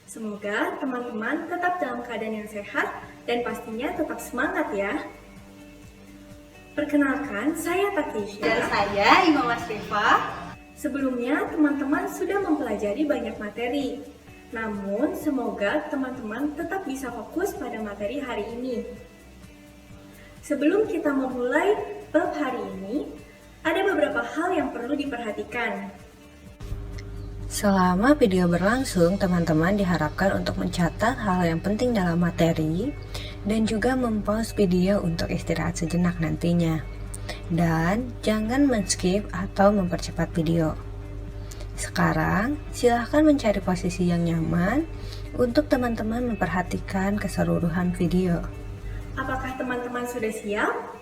Semoga teman-teman tetap dalam keadaan yang sehat dan pastinya tetap semangat ya. Perkenalkan, saya Takisha. Dan saya Ima Masrifa. Sebelumnya, teman-teman sudah mempelajari banyak materi. Namun, semoga teman-teman tetap bisa fokus pada materi hari ini. Sebelum kita memulai bab hari ini, ada beberapa hal yang perlu diperhatikan. Selama video berlangsung, teman-teman diharapkan untuk mencatat hal yang penting dalam materi dan juga mempause video untuk istirahat sejenak nantinya. Dan jangan men-skip atau mempercepat video. Sekarang, silahkan mencari posisi yang nyaman untuk teman-teman memperhatikan keseluruhan video. Apakah teman-teman sudah siap?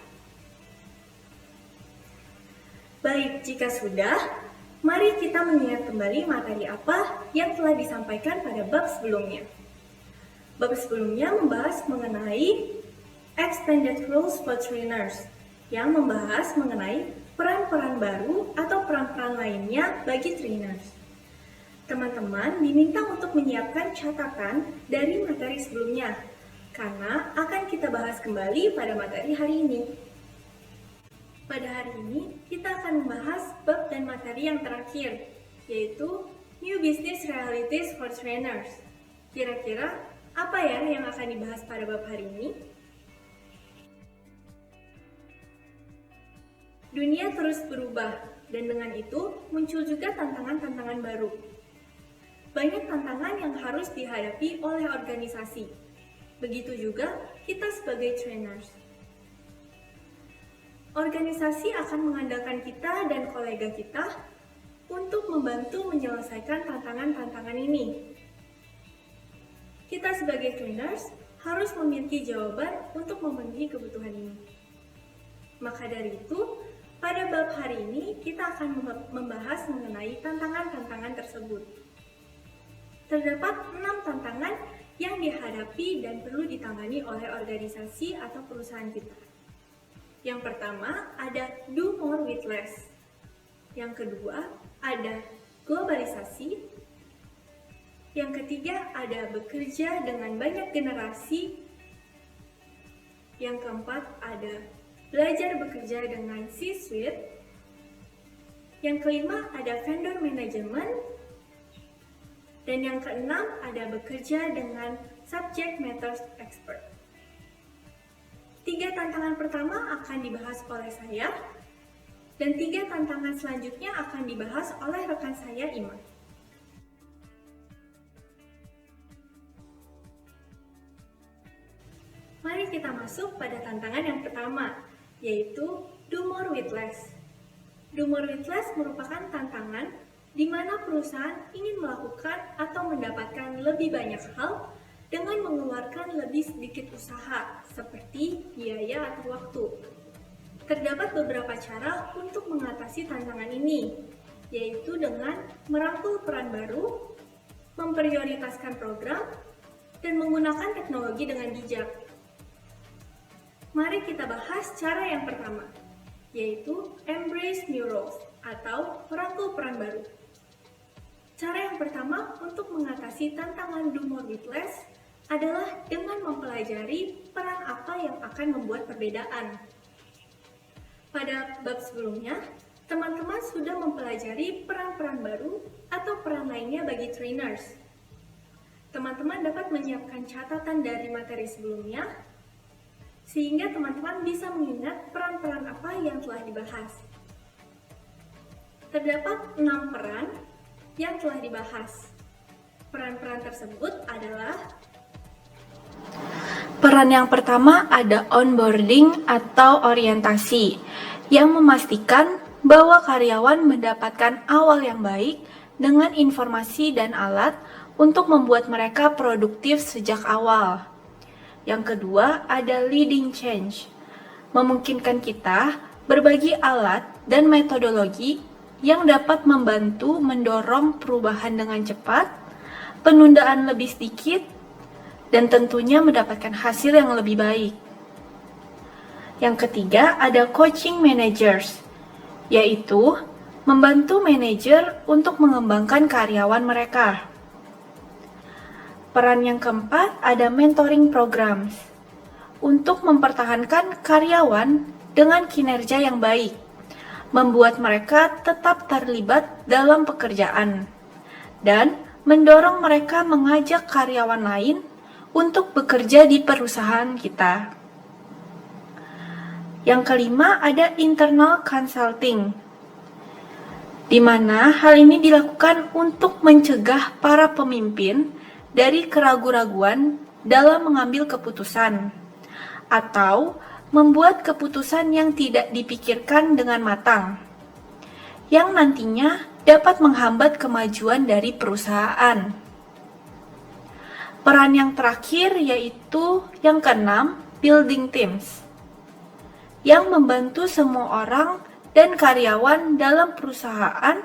Baik, jika sudah, mari kita mengingat kembali materi apa yang telah disampaikan pada bab sebelumnya. Bab sebelumnya membahas mengenai Expanded Rules for Trainers, yang membahas mengenai peran-peran baru atau peran-peran lainnya bagi trainers. Teman-teman diminta untuk menyiapkan catatan dari materi sebelumnya, karena akan kita bahas kembali pada materi hari ini. Pada hari ini, kita akan membahas bab dan materi yang terakhir, yaitu New Business Realities for Trainers. Kira-kira apa ya yang akan dibahas pada bab hari ini? Dunia terus berubah, dan dengan itu muncul juga tantangan-tantangan baru. Banyak tantangan yang harus dihadapi oleh organisasi. Begitu juga kita sebagai trainers. Organisasi akan mengandalkan kita dan kolega kita untuk membantu menyelesaikan tantangan-tantangan ini. Kita sebagai trainers harus memiliki jawaban untuk memenuhi kebutuhan ini. Maka dari itu, pada bab hari ini kita akan membahas mengenai tantangan-tantangan tersebut. Terdapat 6 tantangan yang dihadapi dan perlu ditangani oleh organisasi atau perusahaan kita. Yang pertama ada do more with less. Yang kedua ada globalisasi. Yang ketiga ada bekerja dengan banyak generasi. Yang keempat ada belajar bekerja dengan C-suite. Yang kelima ada vendor management. Dan yang keenam ada bekerja dengan subject matter expert. 3 tantangan pertama akan dibahas oleh saya, dan 3 tantangan selanjutnya akan dibahas oleh rekan saya, Ima. Mari kita masuk pada tantangan yang pertama, yaitu do more with less. Do more with less merupakan tantangan di mana perusahaan ingin melakukan atau mendapatkan lebih banyak hal dengan mengeluarkan lebih sedikit usaha, seperti biaya atau waktu. Terdapat beberapa cara untuk mengatasi tantangan ini, yaitu dengan merangkul peran baru, memprioritaskan program, dan menggunakan teknologi dengan bijak. Mari kita bahas cara yang pertama, yaitu embrace new roles atau merangkul peran baru. Cara yang pertama untuk mengatasi tantangan do more with less adalah dengan mempelajari peran apa yang akan membuat perbedaan. Pada bab sebelumnya, teman-teman sudah mempelajari peran-peran baru atau peran lainnya bagi trainers. Teman-teman dapat menyiapkan catatan dari materi sebelumnya, sehingga teman-teman bisa mengingat peran-peran apa yang telah dibahas. Terdapat 6 peran yang telah dibahas. Peran-peran tersebut adalah: peran yang pertama ada onboarding atau orientasi, yang memastikan bahwa karyawan mendapatkan awal yang baik dengan informasi dan alat untuk membuat mereka produktif sejak awal. Yang kedua ada leading change, memungkinkan kita berbagi alat dan metodologi yang dapat membantu mendorong perubahan dengan cepat, penundaan lebih sedikit, dan tentunya mendapatkan hasil yang lebih baik. Yang ketiga ada coaching managers, yaitu membantu manajer untuk mengembangkan karyawan mereka. Peran yang keempat ada mentoring programs untuk mempertahankan karyawan dengan kinerja yang baik, membuat mereka tetap terlibat dalam pekerjaan, dan mendorong mereka mengajak karyawan lain untuk bekerja di perusahaan kita. Yang kelima ada internal consulting, di mana hal ini dilakukan untuk mencegah para pemimpin dari keraguan-raguan dalam mengambil keputusan, atau membuat keputusan yang tidak dipikirkan dengan matang, yang nantinya dapat menghambat kemajuan dari perusahaan. Peran yang terakhir yaitu yang keenam, building teams, yang membantu semua orang dan karyawan dalam perusahaan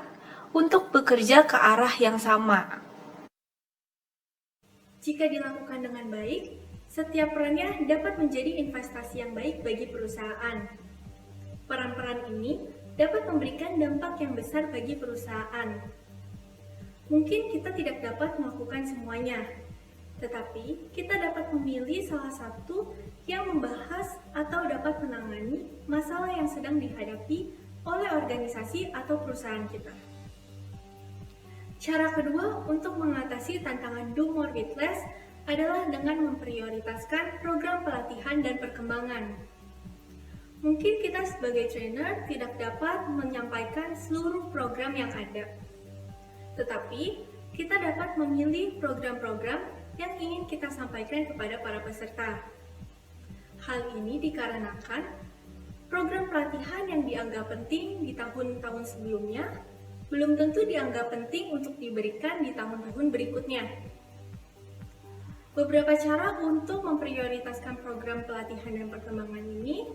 untuk bekerja ke arah yang sama. Jika dilakukan dengan baik, setiap perannya dapat menjadi investasi yang baik bagi perusahaan. Peran-peran ini dapat memberikan dampak yang besar bagi perusahaan. Mungkin kita tidak dapat melakukan semuanya, tetapi kita dapat memilih salah satu yang membahas atau dapat menangani masalah yang sedang dihadapi oleh organisasi atau perusahaan kita. Cara kedua untuk mengatasi tantangan Do More With Less adalah dengan memprioritaskan program pelatihan dan perkembangan. Mungkin kita sebagai trainer tidak dapat menyampaikan seluruh program yang ada, tetapi kita dapat memilih program-program yang ingin kita sampaikan kepada para peserta. Hal ini dikarenakan program pelatihan yang dianggap penting di tahun-tahun sebelumnya belum tentu dianggap penting untuk diberikan di tahun-tahun berikutnya. Beberapa cara untuk memprioritaskan program pelatihan dan perkembangan ini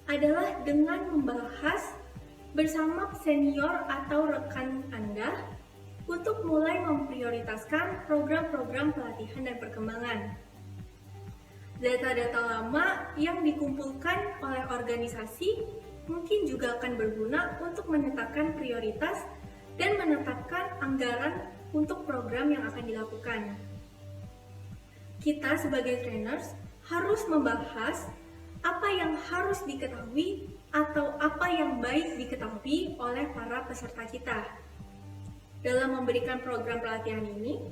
adalah dengan membahas bersama senior atau rekan Anda untuk mulai memprioritaskan program-program pelatihan dan perkembangan. Data-data lama yang dikumpulkan oleh organisasi mungkin juga akan berguna untuk menetapkan prioritas dan menetapkan anggaran untuk program yang akan dilakukan. Kita sebagai trainers harus membahas apa yang harus diketahui atau apa yang baik diketahui oleh para peserta kita. Dalam memberikan program pelatihan ini,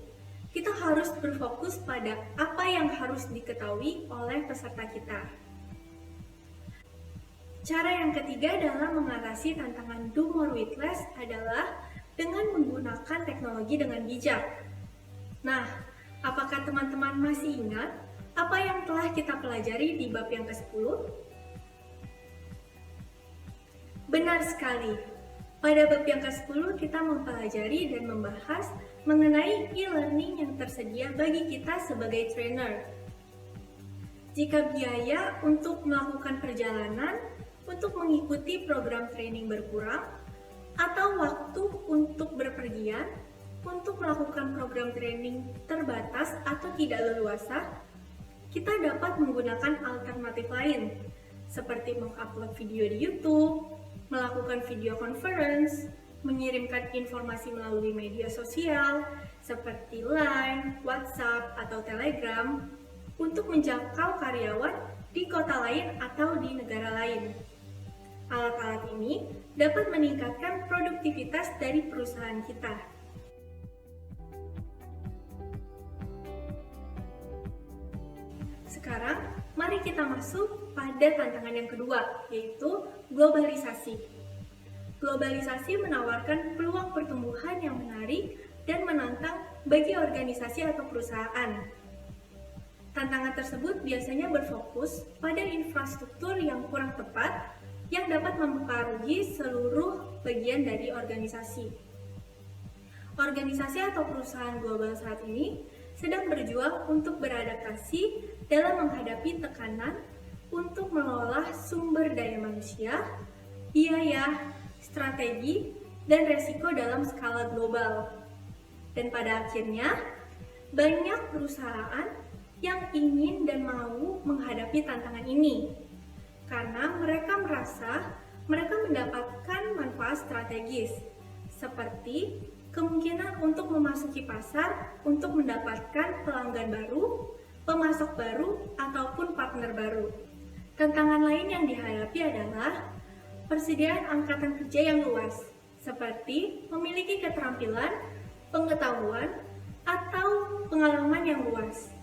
kita harus berfokus pada apa yang harus diketahui oleh peserta kita. Cara yang ketiga dalam mengatasi tantangan Do More With Less adalah dengan menggunakan teknologi dengan bijak. Nah, apakah teman-teman masih ingat apa yang telah kita pelajari di bab yang ke-10? Benar sekali. Pada bab yang ke-10 kita mempelajari dan membahas mengenai e-learning yang tersedia bagi kita sebagai trainer. Jika biaya untuk melakukan perjalanan untuk mengikuti program training berkurang, atau waktu untuk berpergian untuk melakukan program training terbatas atau tidak leluasa, kita dapat menggunakan alternatif lain, seperti mengupload video di YouTube, melakukan video conference, mengirimkan informasi melalui media sosial, seperti Line, WhatsApp, atau Telegram, untuk menjangkau karyawan di kota lain atau di negara lain. Alat-alat ini dapat meningkatkan produktivitas dari perusahaan kita. Sekarang, mari kita masuk pada tantangan yang kedua, yaitu globalisasi. Globalisasi menawarkan peluang pertumbuhan yang menarik dan menantang bagi organisasi atau perusahaan. Tantangan tersebut biasanya berfokus pada infrastruktur yang kurang tepat yang dapat mempengaruhi seluruh bagian dari organisasi. Organisasi atau perusahaan global saat ini sedang berjuang untuk beradaptasi dalam menghadapi tekanan untuk mengolah sumber daya manusia, biaya, strategi, dan resiko dalam skala global. Dan pada akhirnya, banyak perusahaan yang ingin dan mau menghadapi tantangan ini, karena mereka merasa mereka mendapatkan manfaat strategis, seperti kemungkinan untuk memasuki pasar untuk mendapatkan pelanggan baru, pemasok baru, ataupun partner baru. Tantangan lain yang dihadapi adalah persediaan angkatan kerja yang luas, seperti memiliki keterampilan, pengetahuan, atau pengalaman yang luas,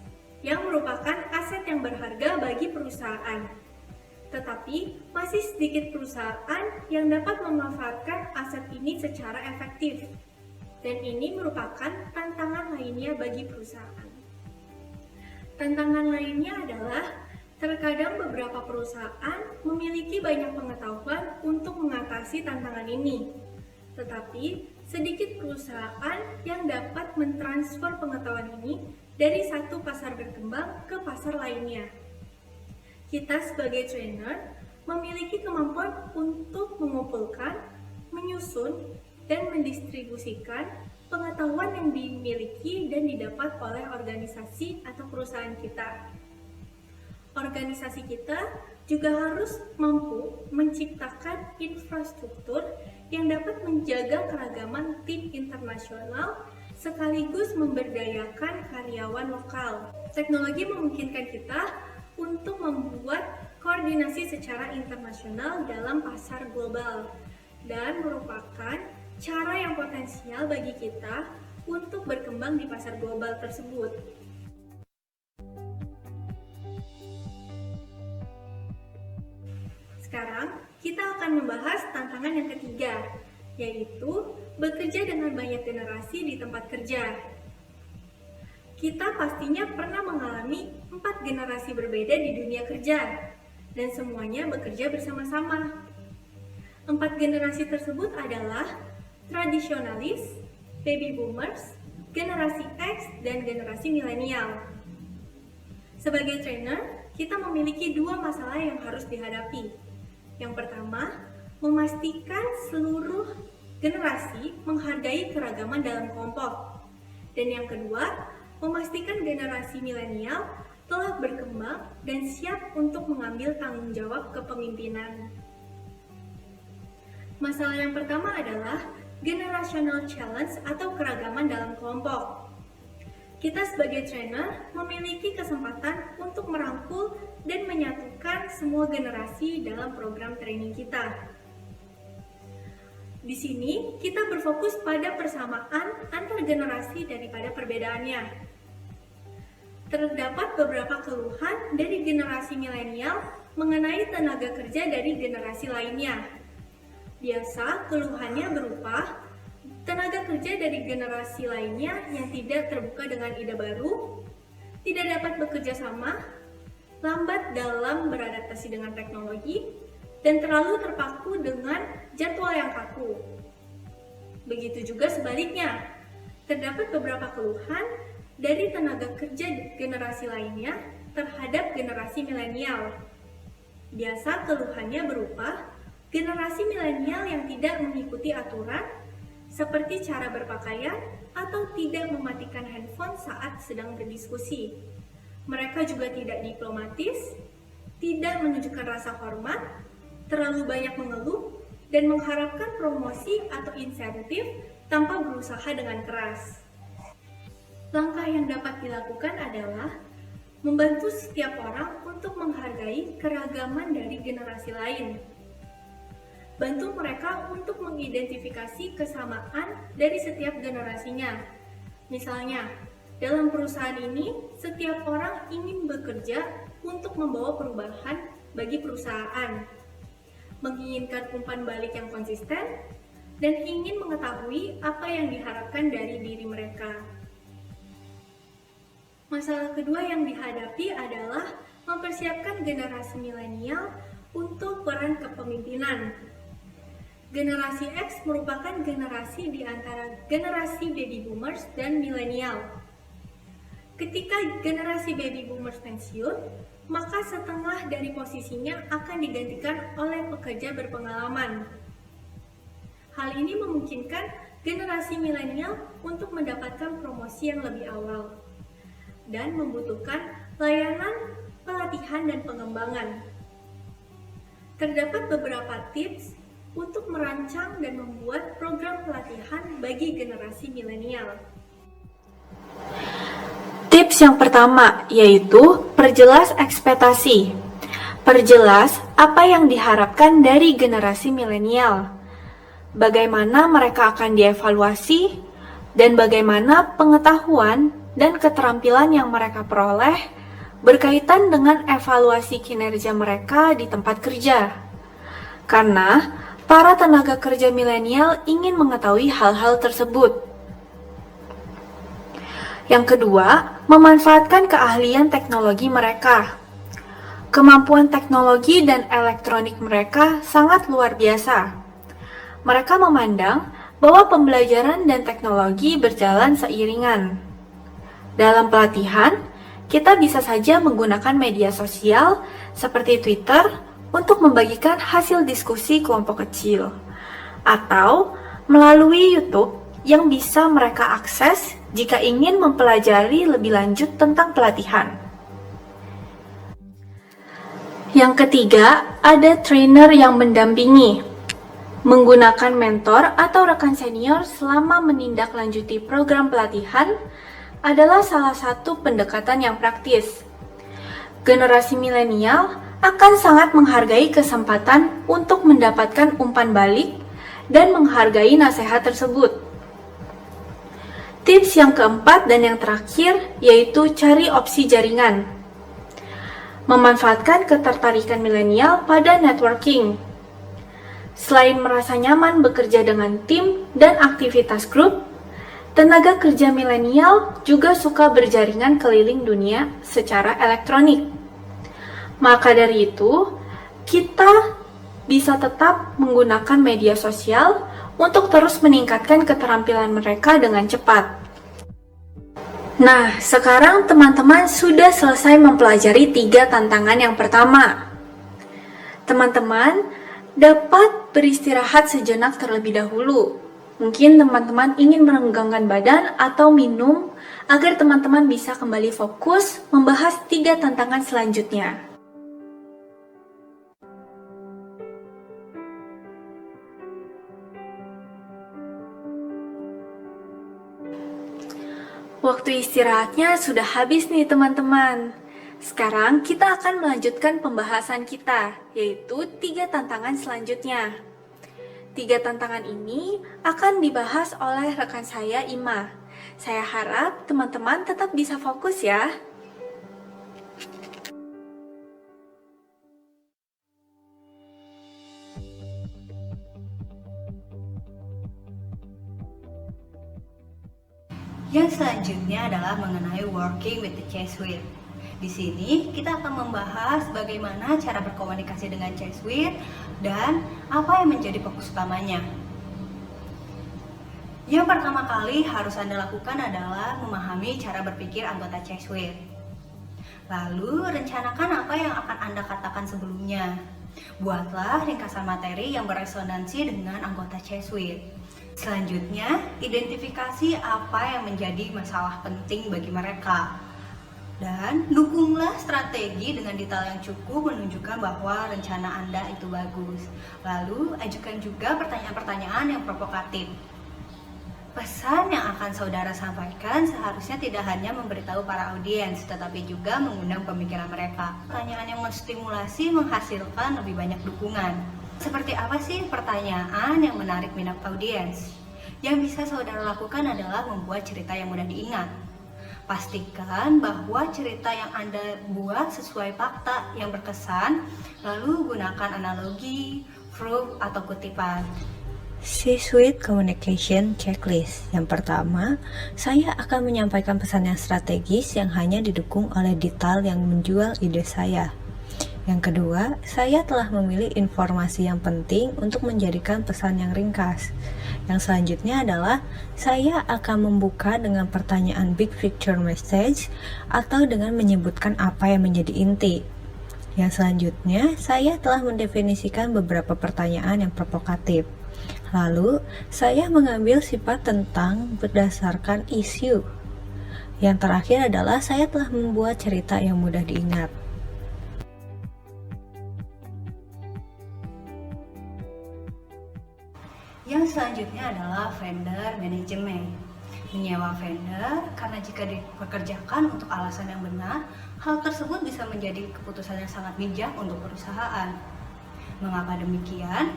yang merupakan aset yang berharga bagi perusahaan. Tetapi, masih sedikit perusahaan yang dapat memanfaatkan aset ini secara efektif. Dan ini merupakan tantangan lainnya bagi perusahaan. Tantangan lainnya adalah terkadang beberapa perusahaan memiliki banyak pengetahuan untuk mengatasi tantangan ini. Tetapi, sedikit perusahaan yang dapat mentransfer pengetahuan ini dari satu pasar berkembang ke pasar lainnya. Kita sebagai trainer memiliki kemampuan untuk mengumpulkan, menyusun, dan mendistribusikan pengetahuan yang dimiliki dan didapat oleh organisasi atau perusahaan kita. Organisasi kita juga harus mampu menciptakan infrastruktur yang dapat menjaga keragaman tim internasional sekaligus memberdayakan karyawan lokal. Teknologi memungkinkan kita untuk membuat koordinasi secara internasional dalam pasar global dan merupakan cara yang potensial bagi kita untuk berkembang di pasar global tersebut. Sekarang, kita akan membahas tantangan yang ketiga, yaitu bekerja dengan banyak generasi di tempat kerja. Kita pastinya pernah mengalami 4 generasi berbeda di dunia kerja, dan semuanya bekerja bersama-sama. 4 generasi tersebut adalah tradisionalis, baby boomers, generasi X, dan generasi milenial. Sebagai trainer, kita memiliki 2 masalah yang harus dihadapi. Yang pertama, memastikan seluruh generasi menghargai keragaman dalam kelompok. Dan yang kedua, memastikan generasi milenial telah berkembang dan siap untuk mengambil tanggung jawab kepemimpinan. Masalah yang pertama adalah generational challenge atau keragaman dalam kelompok. Kita sebagai trainer memiliki kesempatan untuk merangkul dan menyatukan semua generasi dalam program training kita. Di sini, kita berfokus pada persamaan antar generasi daripada perbedaannya. Terdapat beberapa keluhan dari generasi milenial mengenai tenaga kerja dari generasi lainnya. Biasa, keluhannya berupa tenaga kerja dari generasi lainnya yang tidak terbuka dengan ide baru, tidak dapat bekerja sama, lambat dalam beradaptasi dengan teknologi, dan terlalu terpaku dengan jadwal yang kaku. Begitu juga sebaliknya, terdapat beberapa keluhan dari tenaga kerja generasi lainnya terhadap generasi milenial. Biasa keluhannya berupa generasi milenial yang tidak mengikuti aturan, seperti cara berpakaian atau tidak mematikan handphone saat sedang berdiskusi. Mereka juga tidak diplomatis, tidak menunjukkan rasa hormat, terlalu banyak mengeluh, dan mengharapkan promosi atau insentif tanpa berusaha dengan keras. Langkah yang dapat dilakukan adalah membantu setiap orang untuk menghargai keragaman dari generasi lain. Bantu mereka untuk mengidentifikasi kesamaan dari setiap generasinya. Misalnya, dalam perusahaan ini, setiap orang ingin bekerja untuk membawa perubahan bagi perusahaan, menginginkan umpan balik yang konsisten, dan ingin mengetahui apa yang diharapkan dari diri mereka. Masalah kedua yang dihadapi adalah mempersiapkan generasi milenial untuk peran kepemimpinan. Generasi X merupakan generasi di antara generasi baby boomers dan milenial. Ketika generasi baby boomers pensiun, maka setengah dari posisinya akan digantikan oleh pekerja berpengalaman. Hal ini memungkinkan generasi milenial untuk mendapatkan promosi yang lebih awal dan membutuhkan layanan pelatihan dan pengembangan. Terdapat beberapa tips untuk merancang dan membuat program pelatihan bagi generasi milenial. Tips yang pertama yaitu perjelas ekspektasi. Perjelas apa yang diharapkan dari generasi milenial. Bagaimana mereka akan dievaluasi dan bagaimana pengetahuan dan keterampilan yang mereka peroleh berkaitan dengan evaluasi kinerja mereka di tempat kerja. Karena para tenaga kerja milenial ingin mengetahui hal-hal tersebut. Yang kedua, memanfaatkan keahlian teknologi mereka. Kemampuan teknologi dan elektronik mereka sangat luar biasa. Mereka memandang bahwa pembelajaran dan teknologi berjalan seiringan. Dalam pelatihan, kita bisa saja menggunakan media sosial seperti Twitter untuk membagikan hasil diskusi kelompok kecil, atau melalui YouTube yang bisa mereka akses jika ingin mempelajari lebih lanjut tentang pelatihan. Yang ketiga, ada trainer yang mendampingi. Menggunakan mentor atau rekan senior selama menindaklanjuti program pelatihan adalah salah satu pendekatan yang praktis. Generasi milenial akan sangat menghargai kesempatan untuk mendapatkan umpan balik dan menghargai nasihat tersebut. Tips yang keempat dan yang terakhir yaitu cari opsi jaringan. Memanfaatkan ketertarikan milenial pada networking. Selain merasa nyaman bekerja dengan tim dan aktivitas grup, tenaga kerja milenial juga suka berjaringan keliling dunia secara elektronik. Maka dari itu, kita bisa tetap menggunakan media sosial untuk terus meningkatkan keterampilan mereka dengan cepat. Nah, sekarang teman-teman sudah selesai mempelajari 3 tantangan yang pertama. Teman-teman dapat beristirahat sejenak terlebih dahulu. Mungkin teman-teman ingin merenggangkan badan atau minum agar teman-teman bisa kembali fokus membahas 3 tantangan selanjutnya. Waktu istirahatnya sudah habis nih teman-teman. Sekarang kita akan melanjutkan pembahasan kita, yaitu 3 tantangan selanjutnya. 3 tantangan ini akan dibahas oleh rekan saya, Ima. Saya harap teman-teman tetap bisa fokus ya. Yang selanjutnya adalah mengenai working with the C-suite. Di sini kita akan membahas bagaimana cara berkomunikasi dengan C-suite dan apa yang menjadi fokus utamanya. Yang pertama kali harus Anda lakukan adalah memahami cara berpikir anggota C-suite. Lalu rencanakan apa yang akan Anda katakan sebelumnya. Buatlah ringkasan materi yang beresonansi dengan anggota C-suite. Selanjutnya, identifikasi apa yang menjadi masalah penting bagi mereka. Dan dukunglah strategi dengan detail yang cukup menunjukkan bahwa rencana Anda itu bagus. Lalu, ajukan juga pertanyaan-pertanyaan yang provokatif. Pesan yang akan saudara sampaikan seharusnya tidak hanya memberitahu para audiens, tetapi juga mengundang pemikiran mereka. Pertanyaan yang menstimulasi menghasilkan lebih banyak dukungan. Seperti apa sih pertanyaan yang menarik minat audiens? Yang bisa saudara lakukan adalah membuat cerita yang mudah diingat. Pastikan bahwa cerita yang Anda buat sesuai fakta yang berkesan, lalu gunakan analogi, proof, atau kutipan. C-Suite Communication Checklist. Yang pertama, saya akan menyampaikan pesan yang strategis yang hanya didukung oleh detail yang menjual ide saya. Yang kedua, saya telah memilih informasi yang penting untuk menjadikan pesan yang ringkas. Yang selanjutnya adalah, saya akan membuka dengan pertanyaan big picture message atau dengan menyebutkan apa yang menjadi inti. Yang selanjutnya, saya telah mendefinisikan beberapa pertanyaan yang provokatif. Lalu, saya mengambil sifat tentang berdasarkan isu. Yang terakhir adalah, saya telah membuat cerita yang mudah diingat. Yang selanjutnya adalah vendor management. Menyewa vendor karena jika dipekerjakan untuk alasan yang benar, hal tersebut bisa menjadi keputusan yang sangat bijak untuk perusahaan. Mengapa demikian?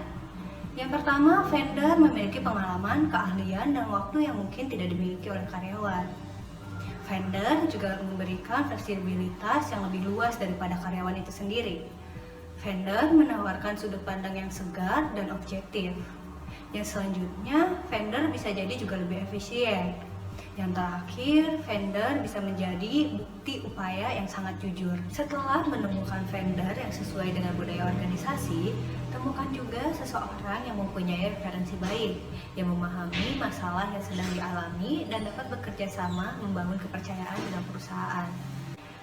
Yang pertama, vendor memiliki pengalaman, keahlian, dan waktu yang mungkin tidak dimiliki oleh karyawan. Vendor juga memberikan fleksibilitas yang lebih luas daripada karyawan itu sendiri. Vendor menawarkan sudut pandang yang segar dan objektif. Yang selanjutnya, vendor bisa jadi juga lebih efisien. Yang terakhir, vendor bisa menjadi bukti upaya yang sangat jujur. Setelah menemukan vendor yang sesuai dengan budaya organisasi, temukan juga seseorang yang mempunyai referensi baik, yang memahami masalah yang sedang dialami dan dapat bekerja sama membangun kepercayaan dalam perusahaan.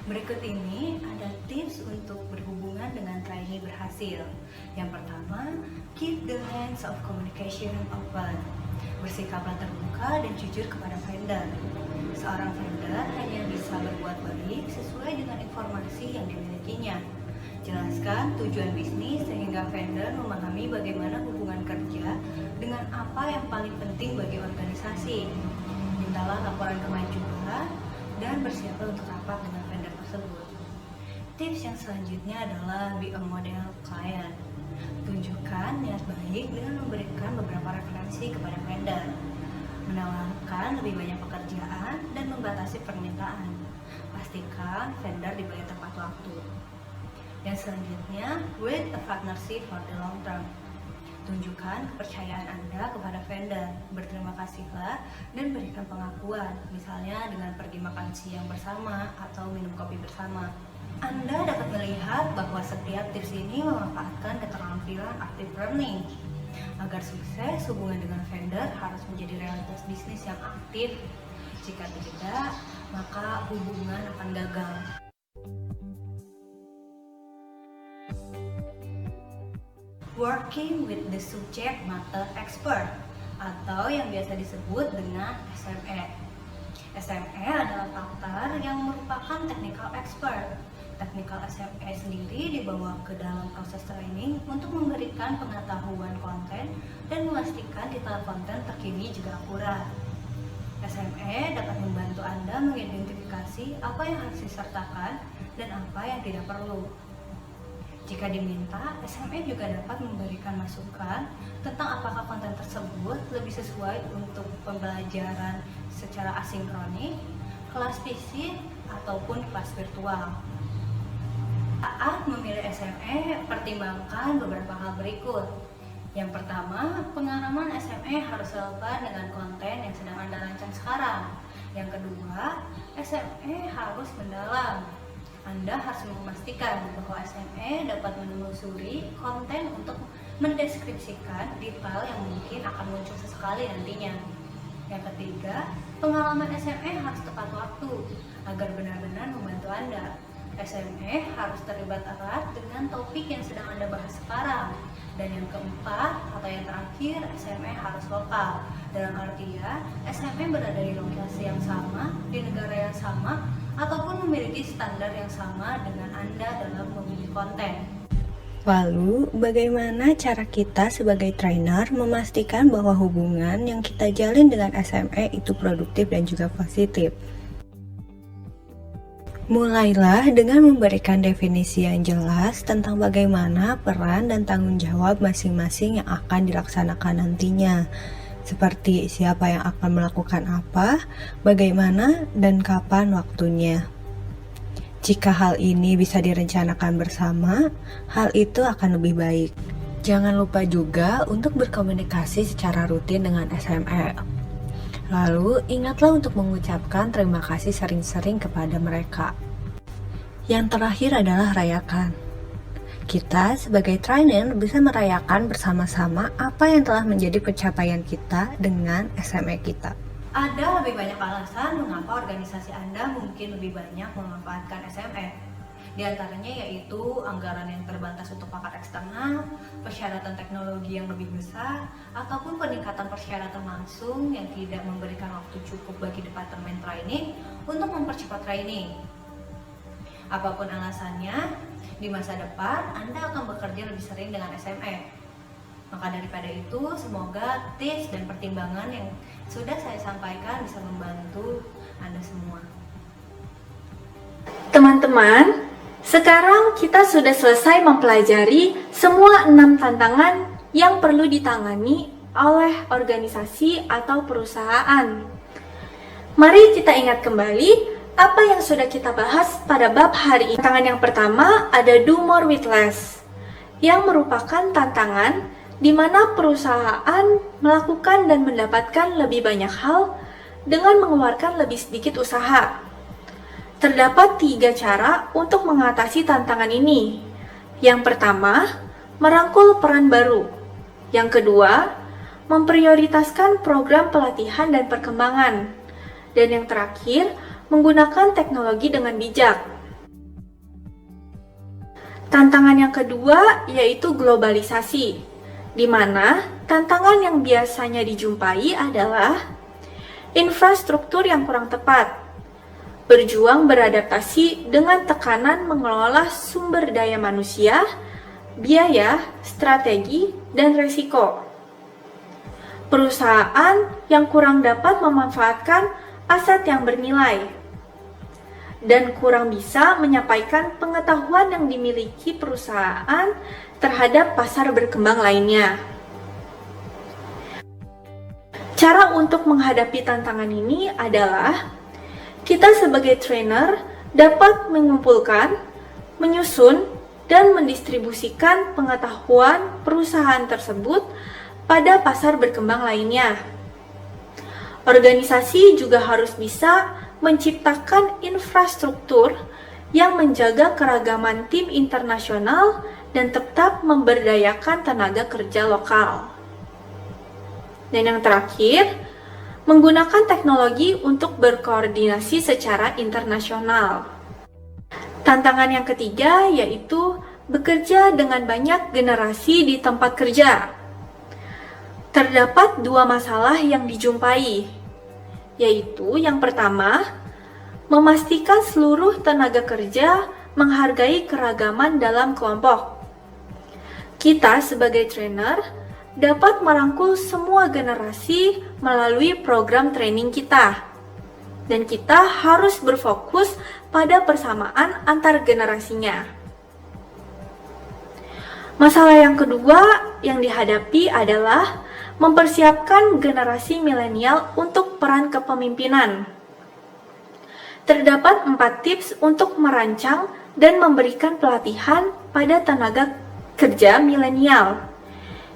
Berikut ini ada tips untuk berhubungan dengan trainee berhasil. Yang pertama, keep the lines of communication open. Bersikaplah terbuka dan jujur kepada vendor. Seorang vendor hanya bisa berbuat baik sesuai dengan informasi yang dimilikinya. Jelaskan tujuan bisnis sehingga vendor memahami bagaimana hubungan kerja dengan apa yang paling penting bagi organisasi. Mintalah laporan kemajuan dan bersiaplah untuk rapat dengan vendor tersebut. Tips yang selanjutnya adalah be a model client. Tunjukkan niat baik dengan memberikan beberapa referensi kepada vendor, menawarkan lebih banyak pekerjaan dan membatasi permintaan. Pastikan vendor dibayar tepat waktu. Yang selanjutnya, build a partnership for the long term. Tunjukkan kepercayaan Anda kepada vendor, berterima kasihlah dan berikan pengakuan, misalnya dengan pergi makan siang bersama atau minum kopi bersama. Anda dapat melihat bahwa setiap tips ini memanfaatkan keterampilan active learning. Agar sukses, hubungan dengan vendor harus menjadi realitas bisnis yang aktif. Jika tidak, maka hubungan akan gagal. Working with the subject matter expert atau yang biasa disebut dengan SME. SME adalah pakar yang merupakan technical expert. Technical SME sendiri dibawa ke dalam proses training untuk memberikan pengetahuan konten dan memastikan detail konten terkini juga akurat. SME dapat membantu Anda mengidentifikasi apa yang harus disertakan dan apa yang tidak perlu. Jika diminta, SME juga dapat memberikan masukan tentang apakah konten tersebut lebih sesuai untuk pembelajaran secara asinkronik, kelas fisik, ataupun kelas virtual. Saat memilih SME, pertimbangkan beberapa hal berikut. Yang pertama, pengalaman SME harus relevan dengan konten yang sedang Anda rancang sekarang. Yang kedua, SME harus mendalam. Anda harus memastikan bahwa SME dapat menelusuri konten untuk mendeskripsikan detail yang mungkin akan muncul sesekali nantinya. Yang ketiga, pengalaman SME harus tepat waktu agar benar-benar membantu Anda. SME harus terlibat erat dengan topik yang sedang Anda bahas sekarang. Dan yang keempat atau yang terakhir, SME harus lokal. Dalam artian, SME berada di lokasi yang sama, di negara yang sama, ataupun memiliki standar yang sama dengan Anda dalam memilih konten. Lalu, bagaimana cara kita sebagai trainer memastikan bahwa hubungan yang kita jalin dengan SME itu produktif dan juga positif? Mulailah dengan memberikan definisi yang jelas tentang bagaimana peran dan tanggung jawab masing-masing yang akan dilaksanakan nantinya. Seperti siapa yang akan melakukan apa, bagaimana, dan kapan waktunya. Jika hal ini bisa direncanakan bersama, hal itu akan lebih baik. Jangan lupa juga untuk berkomunikasi secara rutin dengan SME. Lalu, ingatlah untuk mengucapkan terima kasih sering-sering kepada mereka. Yang terakhir adalah rayakan. Kita sebagai trainer bisa merayakan bersama-sama apa yang telah menjadi pencapaian kita dengan SME kita. Ada lebih banyak alasan mengapa organisasi Anda mungkin lebih banyak memanfaatkan SME. Di antaranya yaitu anggaran yang terbatas untuk pakar eksternal, persyaratan teknologi yang lebih besar, ataupun peningkatan persyaratan langsung yang tidak memberikan waktu cukup bagi departemen training untuk mempercepat training. Apapun alasannya, di masa depan Anda akan bekerja lebih sering dengan SME. Maka daripada itu, semoga tips dan pertimbangan yang sudah saya sampaikan bisa membantu Anda semua. Teman-teman, sekarang kita sudah selesai mempelajari semua 6 tantangan yang perlu ditangani oleh organisasi atau perusahaan. Mari kita ingat kembali apa yang sudah kita bahas pada bab hari ini. Tantangan yang pertama ada do more with less, yang merupakan tantangan di mana perusahaan melakukan dan mendapatkan lebih banyak hal dengan mengeluarkan lebih sedikit usaha. Terdapat 3 cara untuk mengatasi tantangan ini. Yang pertama, merangkul peran baru. Yang kedua, memprioritaskan program pelatihan dan perkembangan. Dan yang terakhir, menggunakan teknologi dengan bijak. Tantangan yang kedua yaitu globalisasi, di mana tantangan yang biasanya dijumpai adalah infrastruktur yang kurang tepat, berjuang beradaptasi dengan tekanan mengelola sumber daya manusia, biaya, strategi, dan resiko. Perusahaan yang kurang dapat memanfaatkan aset yang bernilai dan kurang bisa menyampaikan pengetahuan yang dimiliki perusahaan terhadap pasar berkembang lainnya. Cara untuk menghadapi tantangan ini adalah kita sebagai trainer dapat mengumpulkan, menyusun, dan mendistribusikan pengetahuan perusahaan tersebut pada pasar berkembang lainnya. Organisasi juga harus bisa menciptakan infrastruktur yang menjaga keragaman tim internasional dan tetap memberdayakan tenaga kerja lokal. Dan yang terakhir, menggunakan teknologi untuk berkoordinasi secara internasional. Tantangan yang ketiga yaitu bekerja dengan banyak generasi di tempat kerja. Terdapat 2 masalah yang dijumpai, yaitu yang pertama, memastikan seluruh tenaga kerja menghargai keragaman dalam kelompok. Kita sebagai trainer dapat merangkul semua generasi melalui program training kita. Dan kita harus berfokus pada persamaan antar generasinya. Masalah yang kedua yang dihadapi adalah mempersiapkan generasi milenial untuk peran kepemimpinan. Terdapat 4 tips untuk merancang dan memberikan pelatihan pada tenaga kerja milenial,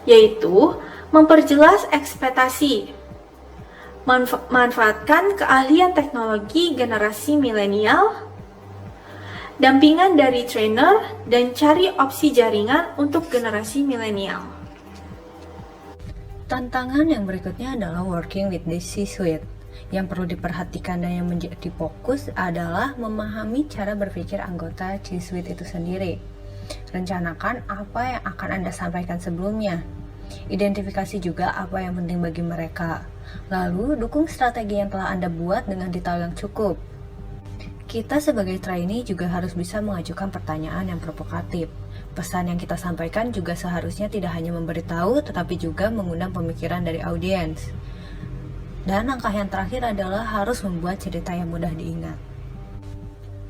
yaitu memperjelas ekspektasi, manfaatkan keahlian teknologi generasi milenial, dampingan dari trainer, dan cari opsi jaringan untuk generasi milenial. Tantangan yang berikutnya adalah working with the C-suite. Yang perlu diperhatikan dan yang menjadi fokus adalah memahami cara berpikir anggota C-suite itu sendiri. Rencanakan apa yang akan Anda sampaikan sebelumnya. Identifikasi juga apa yang penting bagi mereka. Lalu, dukung strategi yang telah Anda buat dengan detail yang cukup. Kita sebagai trainee juga harus bisa mengajukan pertanyaan yang provokatif. Pesan yang kita sampaikan juga seharusnya tidak hanya memberitahu, tetapi juga mengundang pemikiran dari audiens. Dan langkah yang terakhir adalah harus membuat cerita yang mudah diingat.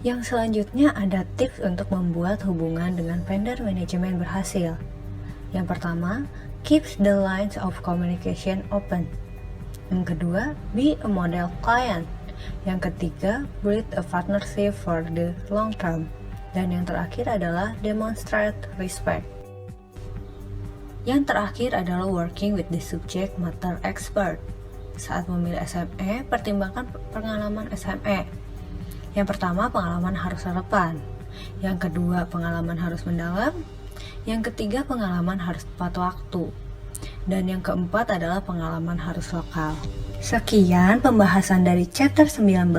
Yang selanjutnya ada tips untuk membuat hubungan dengan vendor manajemen berhasil. Yang pertama, keep the lines of communication open. Yang kedua, be a model client. Yang ketiga, build a partnership for the long term. Dan yang terakhir adalah demonstrate respect. Yang terakhir adalah working with the subject matter expert. Saat memilih SME, pertimbangkan pengalaman SME. Yang pertama, pengalaman harus relevan. Yang kedua, pengalaman harus mendalam. Yang ketiga, pengalaman harus tepat waktu. Dan yang keempat adalah pengalaman harus lokal. Sekian pembahasan dari chapter 19.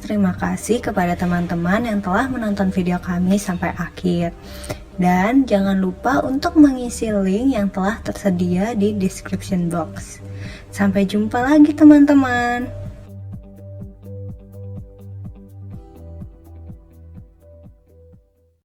Terima kasih kepada teman-teman yang telah menonton video kami sampai akhir. Dan jangan lupa untuk mengisi link yang telah tersedia di description box. Sampai jumpa lagi teman-teman.